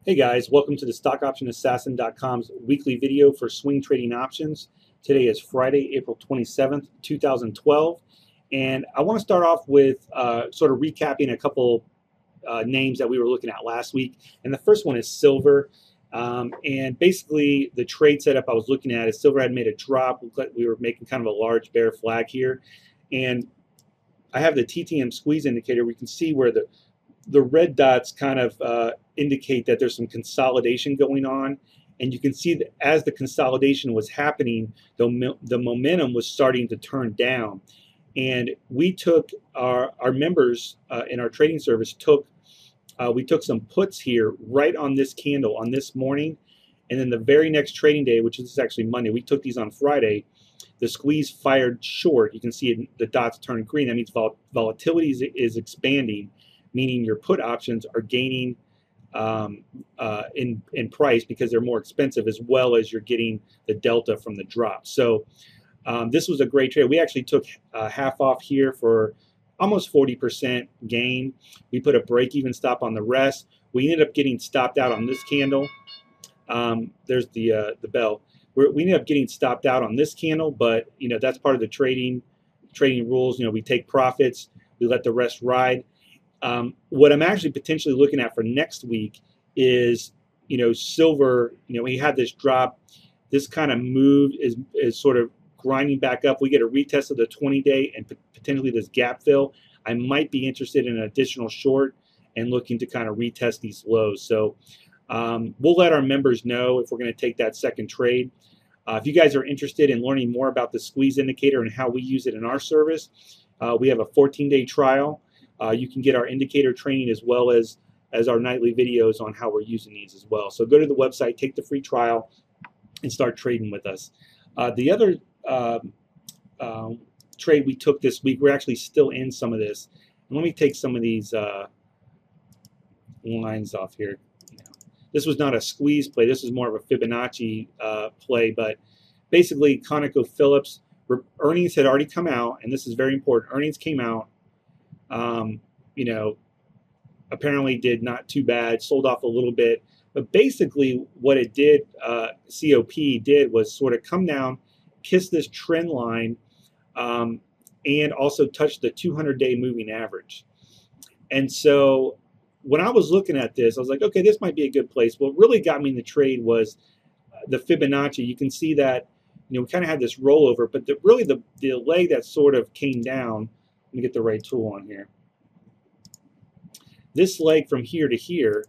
Hey guys, welcome to the StockOptionAssassin.com's weekly video for swing trading options. Today is Friday, April 27th, 2012, and I want to start off with sort of recapping a couple names that we were looking at last week. And the first one is silver. And basically the trade setup I was looking at is silver had made a drop. We were making kind of a large bear flag here. And I have the TTM squeeze indicator. We can see where the red dots kind of indicate that there's some consolidation going on, and you can see that as the consolidation was happening, the momentum was starting to turn down. And we took our members in our trading service we took some puts here right on this candle on this morning, and then the very next trading day, which is actually Monday, we took these on Friday. The squeeze fired short. You can see the dots turn green. That means volatility is expanding, meaning your put options are gaining in price because they're more expensive, as well as you're getting the delta from the drop. So this was a great trade. We actually took half off here for almost 40% gain. We put a break-even stop on the rest. We ended up getting stopped out on this candle. There's the bell. We ended up getting stopped out on this candle, but that's part of the trading rules. We take profits, we let the rest ride. What I'm actually potentially looking at for next week is, silver. We had this drop, this kind of move is sort of grinding back up. We get a retest of the 20-day and potentially this gap fill. I might be interested in an additional short and looking to kind of retest these lows. So we'll let our members know if we're going to take that second trade. If you guys are interested in learning more about the squeeze indicator and how we use it in our service, we have a 14-day trial. You can get our indicator training as well as our nightly videos on how we're using these as well. So go to the website, take the free trial, and start trading with us. The other trade we took this week, we're actually still in some of this. And let me take some of these lines off here. This was not a squeeze play. This is more of a Fibonacci play. But basically, ConocoPhillips earnings had already come out, and this is very important. Earnings came out. Apparently did not too bad, sold off a little bit, but basically what it did, COP did, was sort of come down, kiss this trend line, and also touch the 200-day moving average. And so when I was looking at this, I was like, okay, this might be a good place. What really got me in the trade was the Fibonacci. You can see that, we kind of had this rollover, but really the leg that sort of came down. Let me get the right tool on here. This leg from here to here,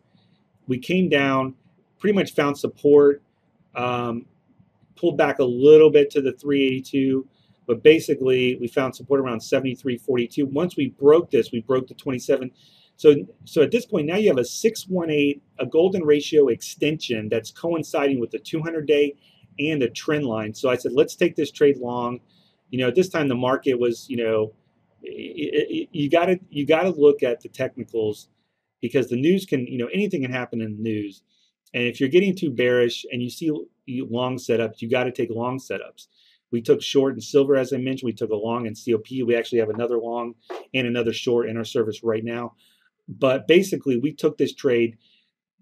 we came down, pretty much found support, pulled back a little bit to the 382, but basically we found support around 73.42. Once we broke this, we broke the 27. So at this point, now you have a 618, a golden ratio extension that's coinciding with the 200-day and a trend line. So I said, let's take this trade long. At this time the market was, you got to look at the technicals, because the news can, anything can happen in the news. And if you're getting too bearish and you see long setups, you got to take long setups. We took short in silver, as I mentioned. We took a long in COP. We actually have another long and another short in our service right now. But basically, we took this trade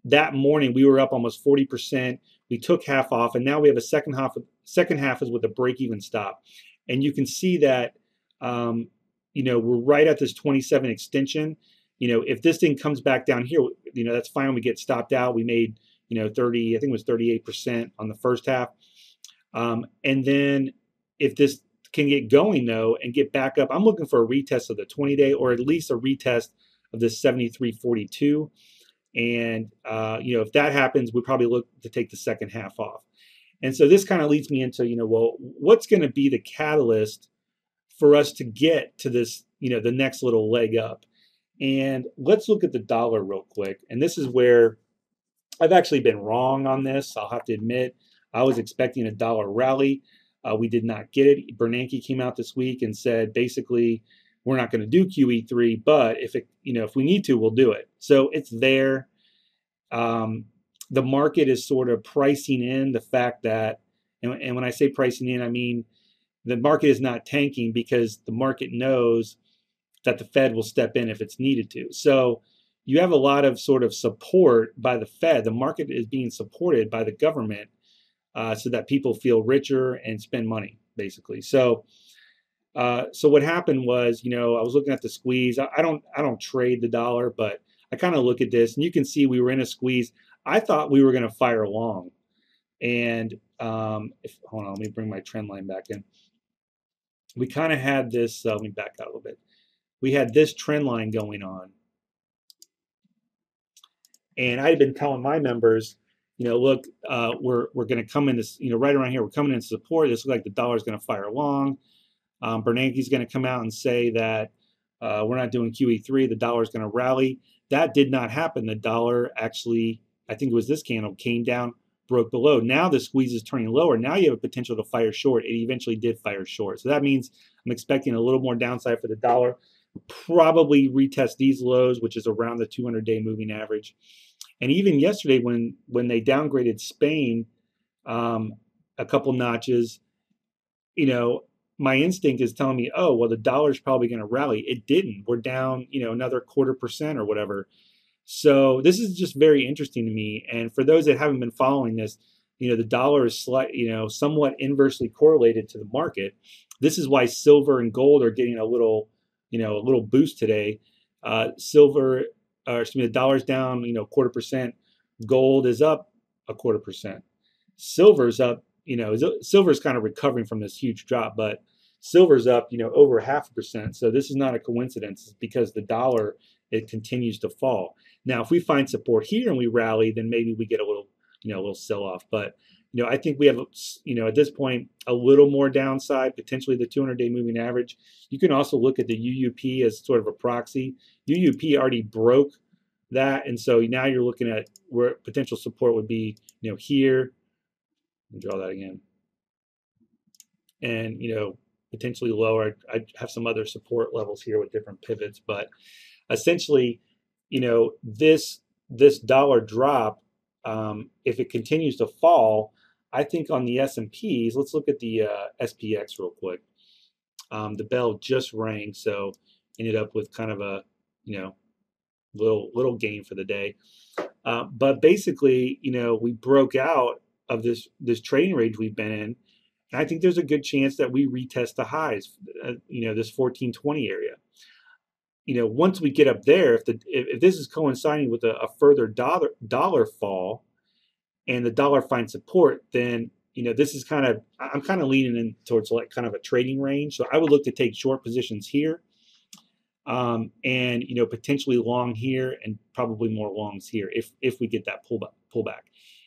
that morning. We were up almost 40%. We took half off, and now we have a second half. Second half is with a break-even stop, and you can see that. We're right at this 27 extension. If this thing comes back down here, that's fine. We get stopped out. We made, 30, I think it was 38% on the first half. And then if this can get going though and get back up, I'm looking for a retest of the 20-day, or at least a retest of this 73.42. And, if that happens, we probably look to take the second half off. And so this kind of leads me into, well, what's going to be the catalyst for us to get to this, the next little leg up? And let's look at the dollar real quick. And this is where I've actually been wrong on this. I'll have to admit, I was expecting a dollar rally. We did not get it. Bernanke came out this week and said, basically, we're not going to do QE3, but if we need to, we'll do it. So it's there. The market is sort of pricing in the fact that, and when I say pricing in, I mean, the market is not tanking, because the market knows that the Fed will step in if it's needed to. So, you have a lot of sort of support by the Fed. The market is being supported by the government so that people feel richer and spend money, basically. So what happened was, I was looking at the squeeze. I don't trade the dollar, but I kind of look at this, and you can see we were in a squeeze. I thought we were going to fire long, and hold on, let me bring my trend line back in. We kind of had this. Let me back out a little bit. We had this trend line going on, and I had been telling my members, look, we're going to come in this, right around here. We're coming in support. This looks like the dollar's going to fire long. Bernanke's going to come out and say that we're not doing QE3. The dollar's going to rally. That did not happen. The dollar actually, I think it was this candle, came down, broke below. Now the squeeze is turning lower. Now you have a potential to fire short. It eventually did fire short. So that means I'm expecting a little more downside for the dollar. Probably retest these lows, which is around the 200-day moving average. And even yesterday, when they downgraded Spain a couple notches, my instinct is telling me, oh, well, the dollar's probably going to rally. It didn't. We're down, another 0.25% or whatever. So this is just very interesting to me. And for those that haven't been following this, the dollar is somewhat inversely correlated to the market. This is why silver and gold are getting a little boost today. The dollar's down, 0.25%. Gold is up 0.25%. Silver's up, silver's kind of recovering from this huge drop, but silver's up, over 0.5%. So this is not a coincidence. It's because the dollar, it continues to fall. Now, if we find support here and we rally, then maybe we get a little sell off. But, I think we have, at this point, a little more downside, potentially the 200-day moving average. You can also look at the UUP as sort of a proxy. UUP already broke that. And so now you're looking at where potential support would be, here. Let me draw that again. And, potentially lower. I have some other support levels here with different pivots, but essentially, this dollar drop, if it continues to fall, I think on the S&Ps, let's look at the SPX real quick. The bell just rang, so ended up with kind of a, little gain for the day. But basically, we broke out of this trading range we've been in. And I think there's a good chance that we retest the highs, this 1420 area. Once we get up there, if this is coinciding with a further dollar fall and the dollar finds support, then, this is I'm kind of leaning in towards like kind of a trading range. So I would look to take short positions here and, potentially long here and probably more longs here if we get that pullback.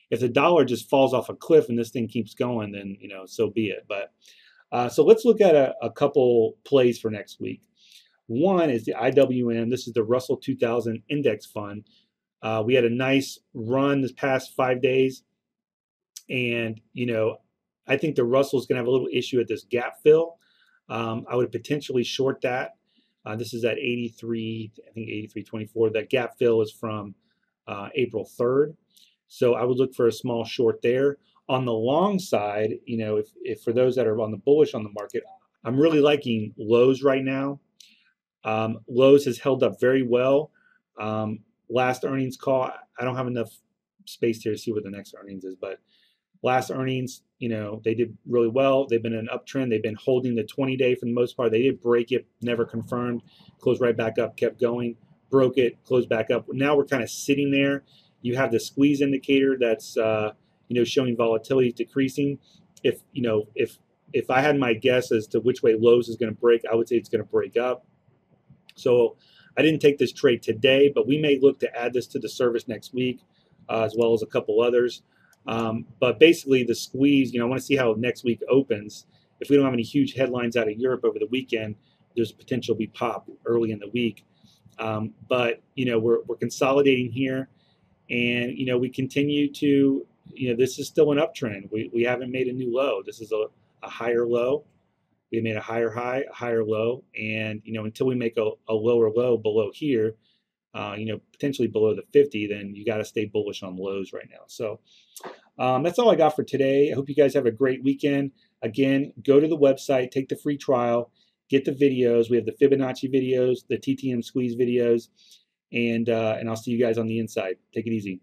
If the dollar just falls off a cliff and this thing keeps going, then, so be it. But so let's look at a couple plays for next week. One is the IWM. This is the Russell 2000 Index Fund. We had a nice run this past 5 days. And, I think the Russell is going to have a little issue at this gap fill. I would potentially short that. This is at 83, I think 83.24. That gap fill is from April 3rd. So I would look for a small short there. On the long side, if for those that are on the bullish on the market, I'm really liking Lowe's right now. Lowe's has held up very well. Last earnings call, I don't have enough space here to see what the next earnings is, but last earnings, they did really well. They've been in an uptrend. They've been holding the 20-day for the most part. They did break it, never confirmed, closed right back up, kept going, broke it, closed back up. Now we're kind of sitting there. You have the squeeze indicator that's showing volatility decreasing. If I had my guess as to which way Lowe's is going to break, I would say it's going to break up. So I didn't take this trade today, but we may look to add this to the service next week, as well as a couple others. But basically the squeeze, I want to see how next week opens. If we don't have any huge headlines out of Europe over the weekend, there's potential we pop early in the week. But we're consolidating here. And, we continue to, this is still an uptrend. We haven't made a new low. This is a higher low. We made a higher high, a higher low. And, until we make a lower low below here, potentially below the 50, then you got to stay bullish on lows right now. So that's all I got for today. I hope you guys have a great weekend. Again, go to the website, take the free trial, get the videos. We have the Fibonacci videos, the TTM squeeze videos. and I'll see you guys on the inside. Take it easy.